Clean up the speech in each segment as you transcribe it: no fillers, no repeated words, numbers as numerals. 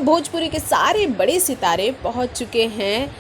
अब भोजपुरी के सारे बड़े सितारे पहुंच चुके हैं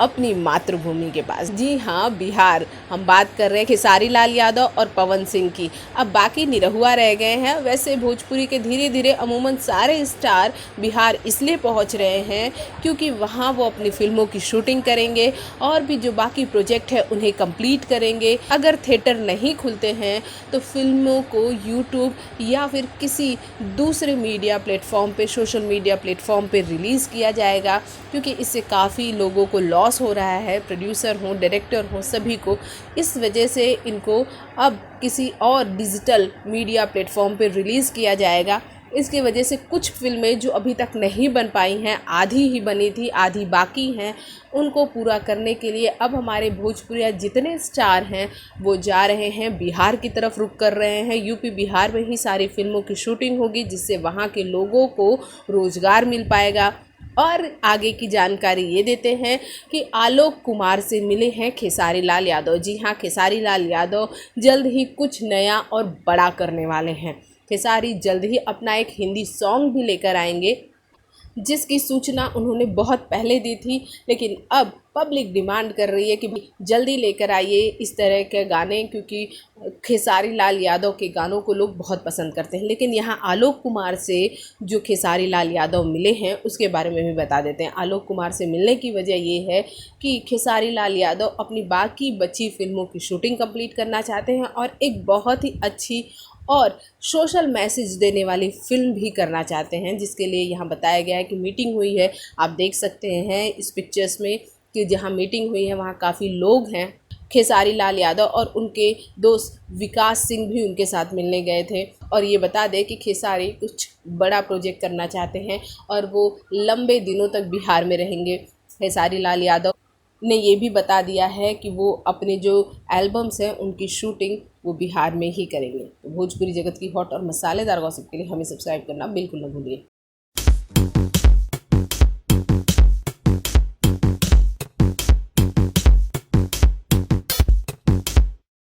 अपनी मातृभूमि के पास। जी हाँ, बिहार। हम बात कर रहे हैं खेसारी लाल यादव और पवन सिंह की। अब बाकी निरहुआ रह गए हैं। वैसे भोजपुरी के धीरे धीरे अमूमन सारे स्टार बिहार इसलिए पहुंच रहे हैं क्योंकि वहाँ वो अपनी फिल्मों की शूटिंग करेंगे और भी जो बाकी प्रोजेक्ट है उन्हें कंप्लीट करेंगे। अगर थिएटर नहीं खुलते हैं तो फिल्मों को यूट्यूब या फिर किसी दूसरे मीडिया प्लेटफॉर्म पे, सोशल मीडिया प्लेटफॉर्म पे रिलीज़ किया जाएगा, क्योंकि इससे काफ़ी लोगों को लॉस हो रहा है, प्रोड्यूसर हो, डायरेक्टर हो, सभी को। इस वजह से इनको अब किसी और डिजिटल मीडिया प्लेटफॉर्म पे रिलीज़ किया जाएगा। इसकी वजह से कुछ फिल्में जो अभी तक नहीं बन पाई हैं, आधी ही बनी थी, आधी बाकी हैं, उनको पूरा करने के लिए अब हमारे भोजपुरिया जितने स्टार हैं वो जा रहे हैं बिहार की तरफ, रुख कर रहे हैं। यूपी बिहार में ही सारी फिल्मों की शूटिंग होगी, जिससे वहाँ के लोगों को रोज़गार मिल पाएगा। और आगे की जानकारी ये देते हैं कि आलोक कुमार से मिले हैं खेसारी लाल यादव। जी हाँ, खेसारी लाल यादव जल्द ही कुछ नया और बड़ा करने वाले हैं। खेसारी जल्द ही अपना एक हिंदी सॉन्ग भी लेकर आएंगे, जिसकी सूचना उन्होंने बहुत पहले दी थी, लेकिन अब पब्लिक डिमांड कर रही है कि जल्दी लेकर आइए इस तरह के गाने, क्योंकि खेसारी लाल यादव के गानों को लोग बहुत पसंद करते हैं। लेकिन यहाँ आलोक कुमार से जो खेसारी लाल यादव मिले हैं उसके बारे में भी बता देते हैं। आलोक कुमार से मिलने की वजह ये है कि खेसारी लाल यादव अपनी बाकी बची फिल्मों की शूटिंग कंप्लीट करना चाहते हैं और एक बहुत ही अच्छी और सोशल मैसेज देने वाली फिल्म भी करना चाहते हैं, जिसके लिए यहाँ बताया गया है कि मीटिंग हुई है। आप देख सकते हैं इस पिक्चर्स में कि जहाँ मीटिंग हुई है वहाँ काफ़ी लोग हैं। खेसारी लाल यादव और उनके दोस्त विकास सिंह भी उनके साथ मिलने गए थे। और ये बता दें कि खेसारी कुछ बड़ा प्रोजेक्ट करना चाहते हैं और वो लंबे दिनों तक बिहार में रहेंगे। खेसारी लाल यादव ने ये भी बता दिया है कि वो अपने जो एल्बम्स हैं उनकी शूटिंग वो बिहार में ही करेंगे। तो भोजपुरी जगत की हॉट और मसालेदार गॉसिप के लिए हमें सब्सक्राइब करना बिल्कुल न भूलिए।